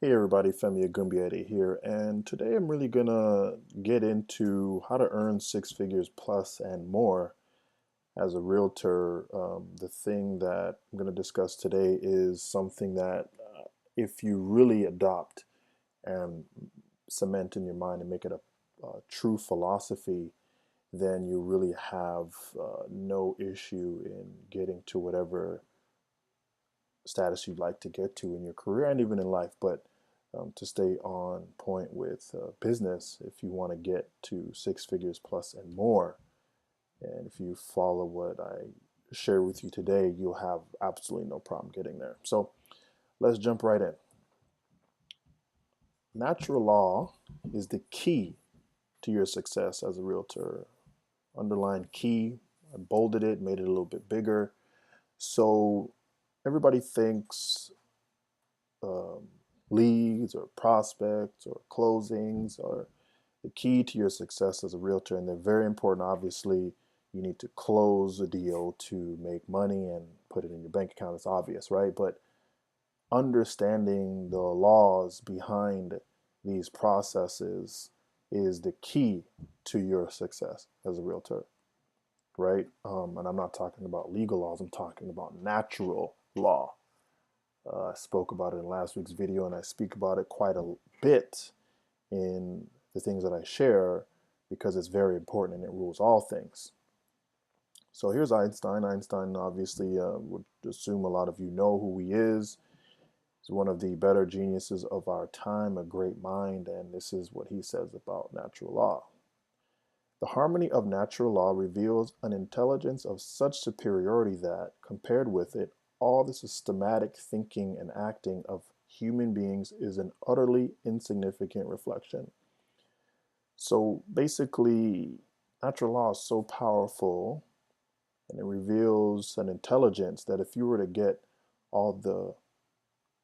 Hey everybody, Femi Agumbiade here, and today I'm really gonna get into how to earn six figures plus and more as a realtor. The thing that I'm gonna discuss today is something that if you really adopt and cement in your mind and make it a true philosophy, then you really have no issue in getting to whatever status you'd like to get to in your career and even in life. But to stay on point with business, if you want to get to six figures plus and more, and if you follow what I share with you today, you'll have absolutely no problem getting there. So let's jump right in. Natural law is the key to your success as a realtor. Underline key, I bolded it, made it a little bit bigger. So everybody thinks um, leads or prospects or closings are the key to your success as a realtor, and they're very important. Obviously, you need to close a deal to make money and put it in your bank account. It's obvious, right? But understanding the laws behind these processes is the key to your success as a realtor, right? And I'm not talking about legal laws, I'm talking about natural law. I spoke about it in last week's video, and I speak about it quite a bit in the things that I share because it's very important and it rules all things. So here's Einstein. Einstein obviously would assume a lot of you know who he is. He's one of the better geniuses of our time, a great mind, and this is what he says about natural law. The harmony of natural law reveals an intelligence of such superiority that, compared with it, all the systematic thinking and acting of human beings is an utterly insignificant reflection. So basically, natural law is so powerful and it reveals an intelligence that if you were to get all the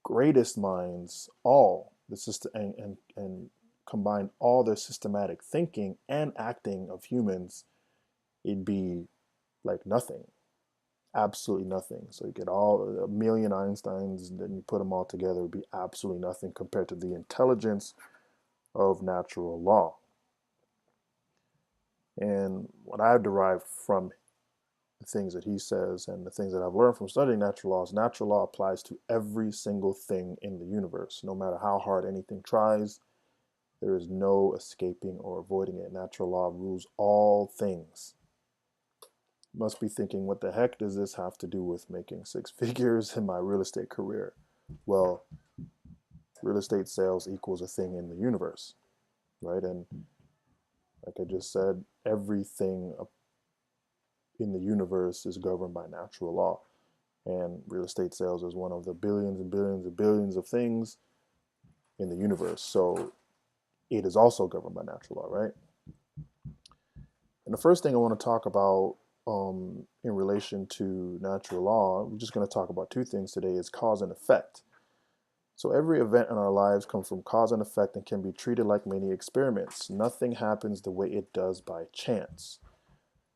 greatest minds, all the system, and combine all their systematic thinking and acting of humans, it'd be like nothing, absolutely nothing. So you get all a million Einsteins, and then you put them all together, it'd be absolutely nothing compared to the intelligence of natural law. And what I've derived from the things that he says and the things that I've learned from studying natural law is natural law applies to every single thing in the universe. No matter how hard anything tries, there is no escaping or avoiding it. Natural law rules all things. You must be thinking, what the heck does this have to do with making six figures in my real estate career? Well, real estate sales equals a thing in the universe, right? And like I just said, everything in the universe is governed by natural law. And real estate sales is one of the billions and billions and billions of things in the universe. So it is also governed by natural law, right? And the first thing I want to talk about in relation to natural law, we're just going to talk about two things today, is cause and effect. So every event in our lives comes from cause and effect and can be treated like mini experiments. Nothing happens the way it does by chance.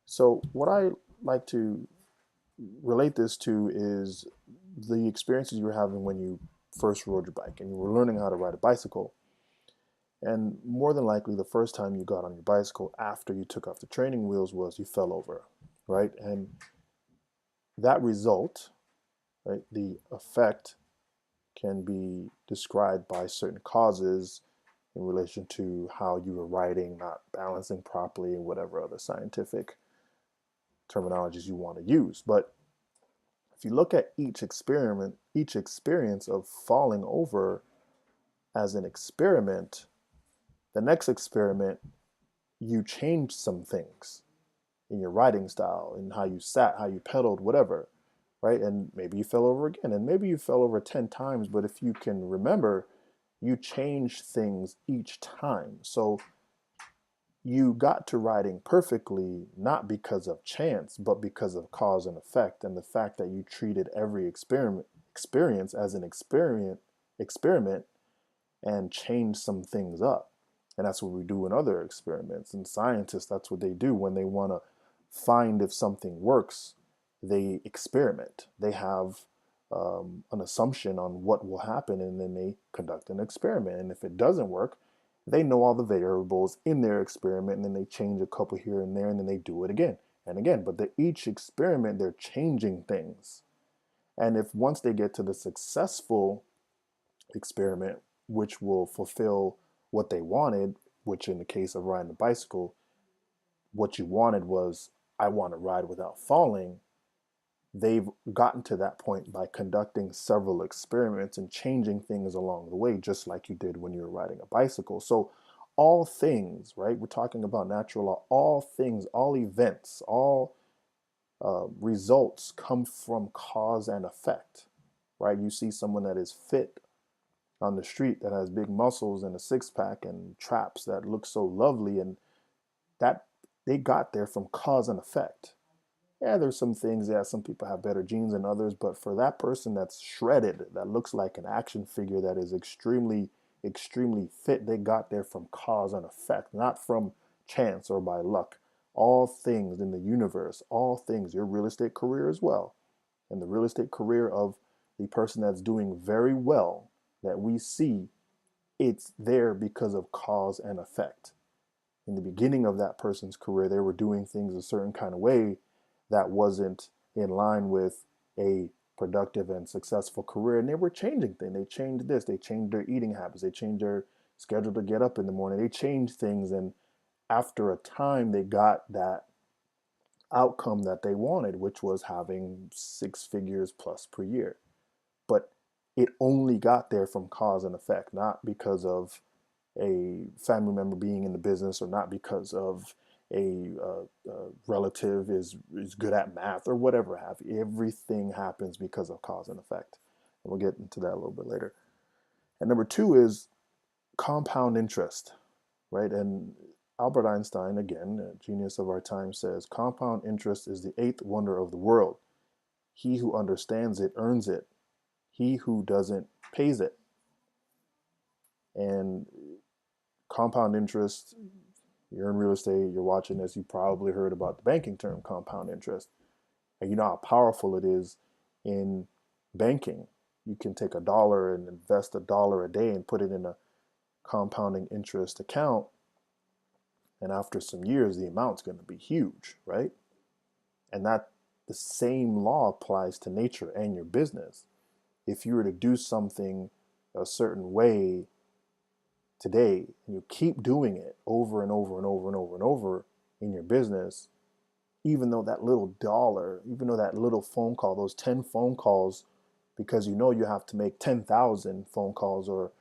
So what I like to relate this to is the experiences you were having when you first rode your bike and you were learning how to ride a bicycle. And more than likely, the first time you got on your bicycle after you took off the training wheels was you fell over, right? And that result, right, the effect can be described by certain causes in relation to how you were riding, not balancing properly, and whatever other scientific terminologies you want to use. But if you look at each experience of falling over as an experiment, the next experiment, you changed some things in your riding style, in how you sat, how you pedaled, whatever, right? And maybe you fell over again, and maybe you fell over 10 times, but if you can remember, you changed things each time. So you got to riding perfectly, not because of chance, but because of cause and effect, and the fact that you treated every experience as an experiment and changed some things up. And that's what we do in other experiments. And scientists, that's what they do when they want to find if something works. They experiment. They have an assumption on what will happen, and then they conduct an experiment. And if it doesn't work, they know all the variables in their experiment, and then they change a couple here and there, and then they do it again and again. But each experiment, they're changing things. And if once they get to the successful experiment, which will fulfill what they wanted, which in the case of riding a bicycle, what you wanted was, I want to ride without falling. They've gotten to that point by conducting several experiments and changing things along the way, just like you did when you were riding a bicycle. So all things, right? We're talking about natural law. All things, all events, all results come from cause and effect, right? You see someone that is fit on the street that has big muscles and a six pack and traps that look so lovely, and that they got there from cause and effect. Yeah, there's some things, yeah, some people have better genes than others, but for that person that's shredded, that looks like an action figure, that is extremely, extremely fit, they got there from cause and effect, not from chance or by luck. All things in the universe, all things, your real estate career as well, and the real estate career of the person that's doing very well that we see, it's there because of cause and effect. In the beginning of that person's career, they were doing things a certain kind of way that wasn't in line with a productive and successful career, and they were changing things. They changed this, they changed their eating habits, they changed their schedule to get up in the morning, they changed things, and after a time they got that outcome that they wanted, which was having six figures plus per year. But it only got there from cause and effect, not because of a family member being in the business, or not because of a relative is good at math or whatever have you. Everything happens because of cause and effect, and we'll get into that a little bit later. And number two is compound interest, right? And Albert Einstein, again, a genius of our time, says compound interest is the eighth wonder of the world. He who understands it earns it. He who doesn't pays it. And compound interest, you're in real estate, you're watching this, you probably heard about the banking term compound interest. And you know how powerful it is in banking. You can take $1 and invest $1 a day and put it in a compounding interest account. And after some years, the amount's going to be huge, right? And that the same law applies to nature and your business. If you were to do something a certain way today, and you keep doing it over and over and over and over and over in your business, even though that little dollar, even though that little phone call, those 10 phone calls, because you know you have to make 10,000 phone calls or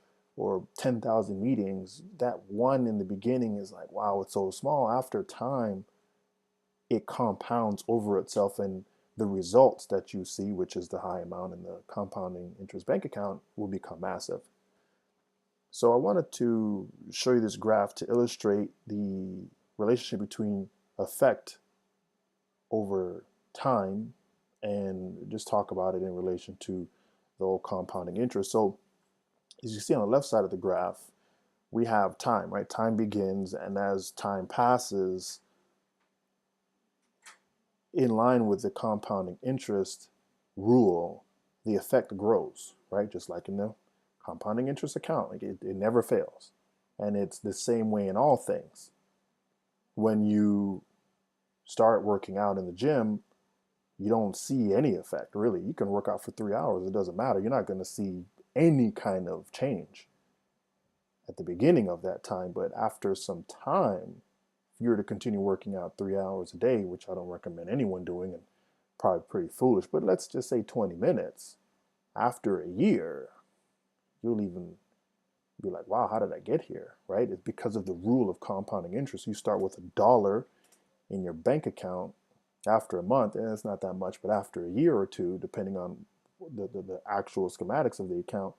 10,000 meetings, that one in the beginning is like, wow, it's so small. After time, it compounds over itself, and the results that you see, which is the high amount in the compounding interest bank account, will become massive. So I wanted to show you this graph to illustrate the relationship between effect over time, and just talk about it in relation to the whole compounding interest. So as you see on the left side of the graph, we have time, right? Time begins, and as time passes, in line with the compounding interest rule, the effect grows, right? Just like in the compounding interest account, like it never fails. And it's the same way in all things. When you start working out in the gym, you don't see any effect, really. You can work out for 3 hours, it doesn't matter. You're not going to see any kind of change at the beginning of that time. But after some time, if you were to continue working out 3 hours a day, which I don't recommend anyone doing, and probably pretty foolish, but let's just say 20 minutes, after a year, you'll even be like, wow, how did I get here, right? It's because of the rule of compounding interest. You start with $1 in your bank account after a month, and it's not that much, but after a year or two, depending on the actual schematics of the account,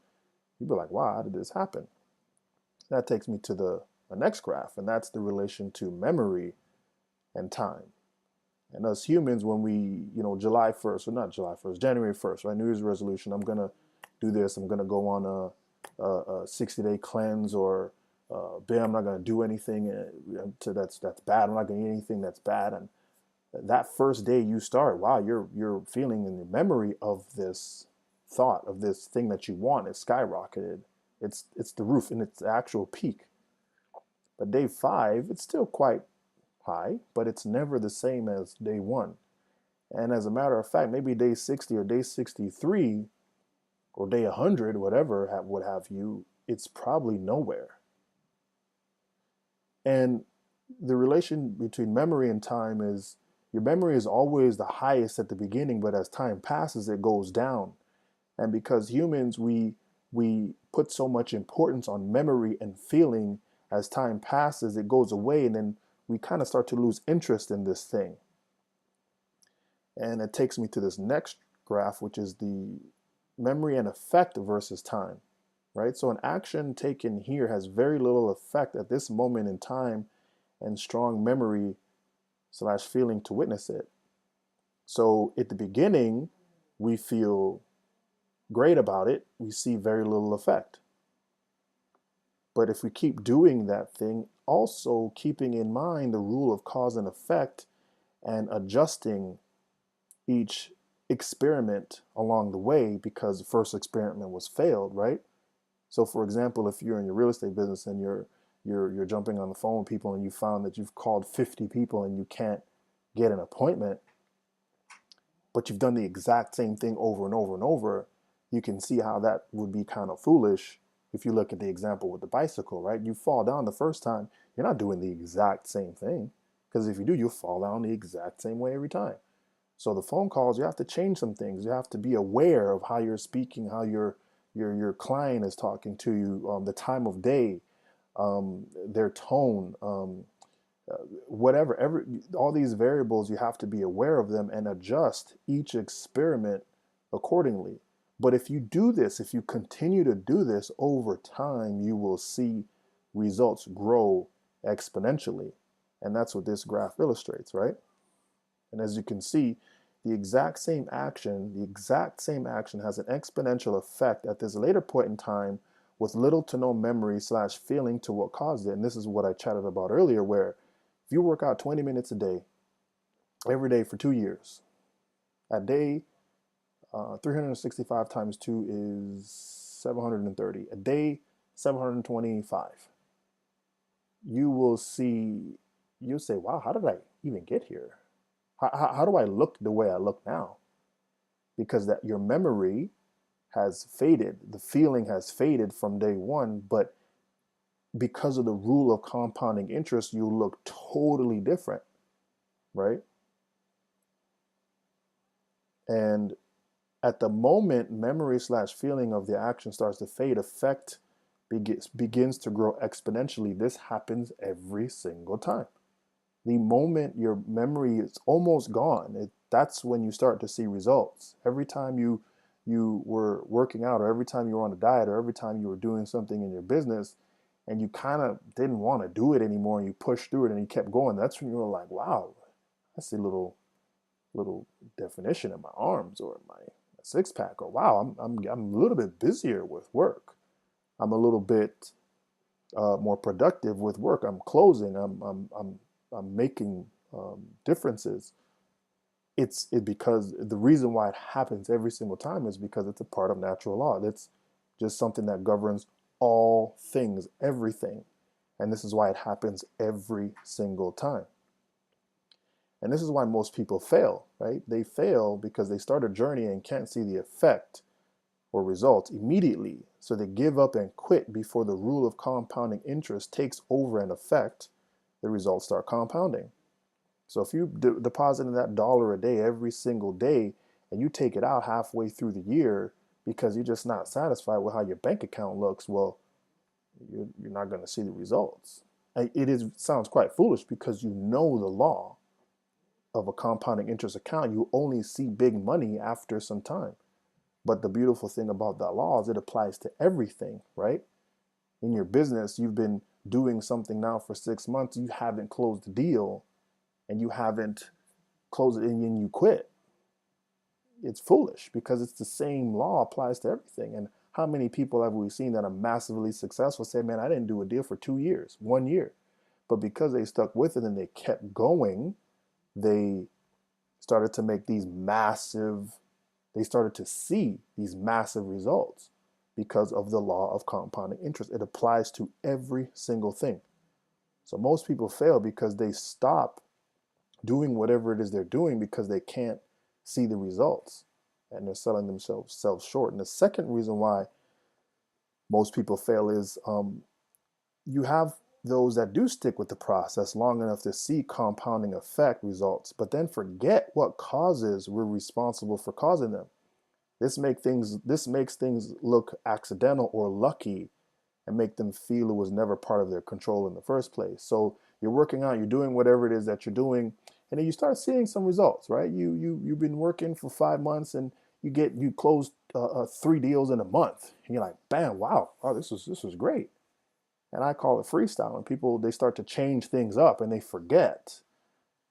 you'll be like, wow, how did this happen? That takes me to the next graph, and that's the relation to memory and time. And us humans, when we, July 1st, or not July 1st, January 1st, right? New Year's resolution, I'm going to do this. I'm going to go on a 60-day cleanse, or I'm not going to do anything that's bad. I'm not going to eat anything that's bad. And that first day you start, wow, you're feeling in the memory of this thought of this thing that you want is skyrocketed. It's the roof and it's the actual peak. But day 5, it's still quite high, but it's never the same as day 1. And as a matter of fact, maybe day 60 or day 63 or day 100, whatever would have you, it's probably nowhere. And the relation between memory and time is your memory is always the highest at the beginning, but as time passes, it goes down. And because humans, we put so much importance on memory and feeling, as time passes, it goes away, and then we kind of start to lose interest in this thing. And it takes me to this next graph, which is the memory and effect versus time, right? So an action taken here has very little effect at this moment in time and strong memory slash feeling to witness it. So at the beginning, we feel great about it. We see very little effect. But if we keep doing that thing, also keeping in mind the rule of cause and effect and adjusting each experiment along the way, because the first experiment was failed, right? So for example, if you're in your real estate business and you're jumping on the phone with people and you found that you've called 50 people and you can't get an appointment, but you've done the exact same thing over and over and over, you can see how that would be kind of foolish. If you look at the example with the bicycle, right? You fall down the first time, you're not doing the exact same thing, because if you do, you'll fall down the exact same way every time. So the phone calls, you have to change some things. You have to be aware of how you're speaking, how your client is talking to you, the time of day, their tone, whatever. All these variables, you have to be aware of them and adjust each experiment accordingly. But if you do this, if you continue to do this over time, you will see results grow exponentially. And that's what this graph illustrates, right? And as you can see, the exact same action has an exponential effect at this later point in time with little to no memory slash feeling to what caused it. And this is what I chatted about earlier, where if you work out 20 minutes a day, every day for 2 years, a day, 365 times 2 is 730. A day, 725. You'll say, wow, how did I even get here? How do I look the way I look now? Because that your memory has faded, the feeling has faded from day 1, but because of the rule of compounding interest, you look totally different, right? And at the moment memory slash feeling of the action starts to fade, effect begins to grow exponentially. This happens every single time. The moment your memory is almost gone, that's when you start to see results. Every time you were working out, or every time you were on a diet, or every time you were doing something in your business and you kind of didn't want to do it anymore and you pushed through it and you kept going, that's when you were like, wow, I see little definition in my arms or in my six pack, or wow, I'm a little bit busier with work. I'm a little bit more productive with work. I'm closing. I'm making differences. It's because the reason why it happens every single time is because it's a part of natural law. That's just something that governs all things, everything. And this is why it happens every single time. And this is why most people fail, right? They fail because they start a journey and can't see the effect or results immediately. So they give up and quit before the rule of compounding interest takes over and effect. The results start compounding. So if you deposit in that dollar a day every single day and you take it out halfway through the year because you're just not satisfied with how your bank account looks, well, you're not going to see the results. Sounds quite foolish because you know the law of a compounding interest account. You only see big money after some time. But the beautiful thing about that law is it applies to everything, right? In your business, you've been doing something now for 6 months, you haven't closed the deal, and you haven't closed it and you quit. It's foolish because it's the same law applies to everything. And how many people have we seen that are massively successful say, man, I didn't do a deal for 2 years, 1 year. But because they stuck with it and they kept going, they started to make these massive they started to see these massive results because of the law of compounding interest. It applies to every single thing. So most people fail because they stop doing whatever it is they're doing because they can't see the results, and they're selling themselves short. And the second reason why most people fail is you have those that do stick with the process long enough to see compounding effect results, but then forget what causes were responsible for causing them. This makes things look accidental or lucky, and make them feel it was never part of their control in the first place. So you're working out, you're doing whatever it is that you're doing, and then you start seeing some results, right? You've been working for 5 months, and you close 3 deals in a month, and you're like, bam, wow, oh, this is great. And I call it freestyle. And people, they start to change things up, and they forget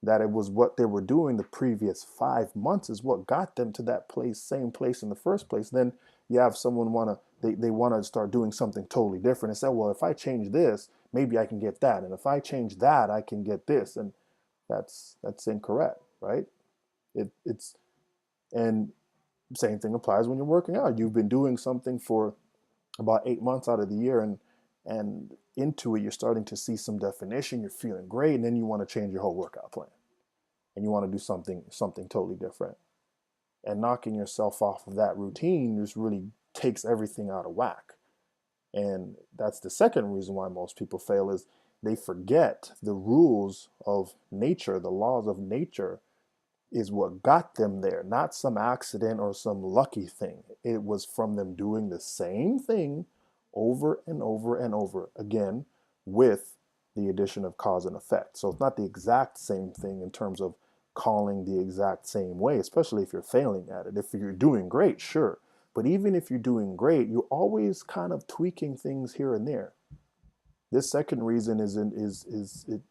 that it was what they were doing the previous 5 months is what got them to that same place in the first place. Then you have someone they want to start doing something totally different and say, well, if I change this, maybe I can get that, and if I change that, I can get this, and that's incorrect, right? It's and same thing applies when you're working out. You've been doing something for about 8 months out of the year, and into it, you're starting to see some definition. You're feeling great, and then you want to change your whole workout plan, and you want to do something totally different. And knocking yourself off of that routine just really takes everything out of whack. And that's the second reason why most people fail is they forget the rules of nature, the laws of nature is what got them there, not some accident or some lucky thing. It was from them doing the same thing over and over and over again with the addition of cause and effect. So it's not the exact same thing in terms of calling the exact same way, especially if you're failing at it. If you're doing great, sure. But even if you're doing great, you're always kind of tweaking things here and there. This second reason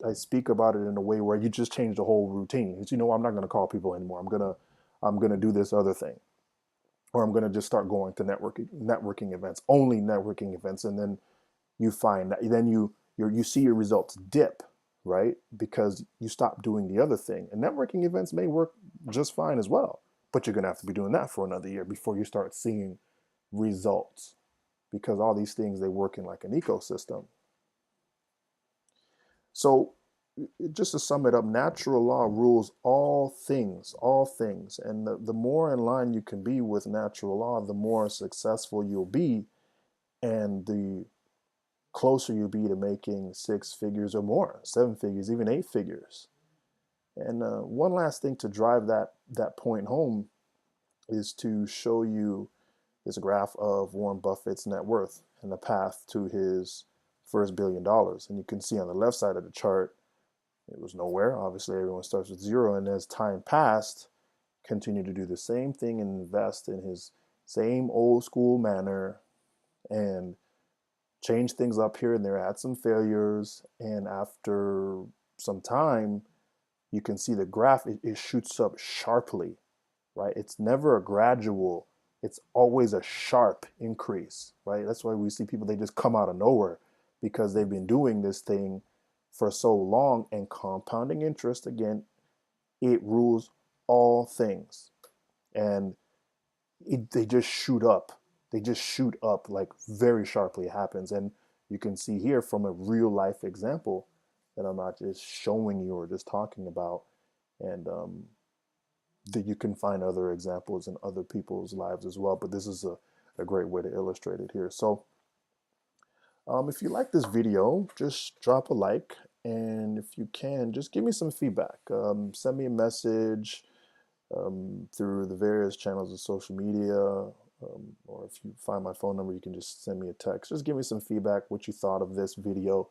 I speak about it in a way where you just change the whole routine. It's, I'm not going to call people anymore. I'm gonna do this other thing, or I'm gonna just start going to networking events, only networking events, and then you find that then you see your results dip, right? Because you stop doing the other thing. And networking events may work just fine as well, but you're gonna have to be doing that for another year before you start seeing results, because all these things, they work in like an ecosystem. So just to sum it up, natural law rules all things. And the more in line you can be with natural law, the more successful you'll be, and the closer you'll be to making 6 figures or more, 7 figures, even 8 figures. And one last thing to drive that point home is to show you this graph of Warren Buffett's net worth and the path to his first $1 billion. And you can see on the left side of the chart, it was nowhere. Obviously, everyone starts with zero. And as time passed, continued to do the same thing and invest in his same old school manner, and change things up here and there, had some failures. And after some time, you can see the graph, it shoots up sharply, right? It's never a gradual, it's always a sharp increase, right? That's why we see people, they just come out of nowhere because they've been doing this thing for so long. And compounding interest, again, it rules all things. And they just shoot up. They just shoot up like very sharply. It happens. And you can see here from a real life example that I'm not just showing you or just talking about. And that you can find other examples in other people's lives as well. But this is a great way to illustrate it here. So if you like this video, just drop a like. And if you can, just give me some feedback. Send me a message through the various channels of social media. Or if you find my phone number, you can just send me a text. Just give me some feedback, what you thought of this video,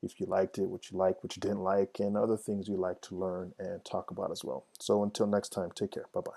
if you liked it, what you liked, what you didn't like, and other things you'd like to learn and talk about as well. So until next time, take care. Bye-bye.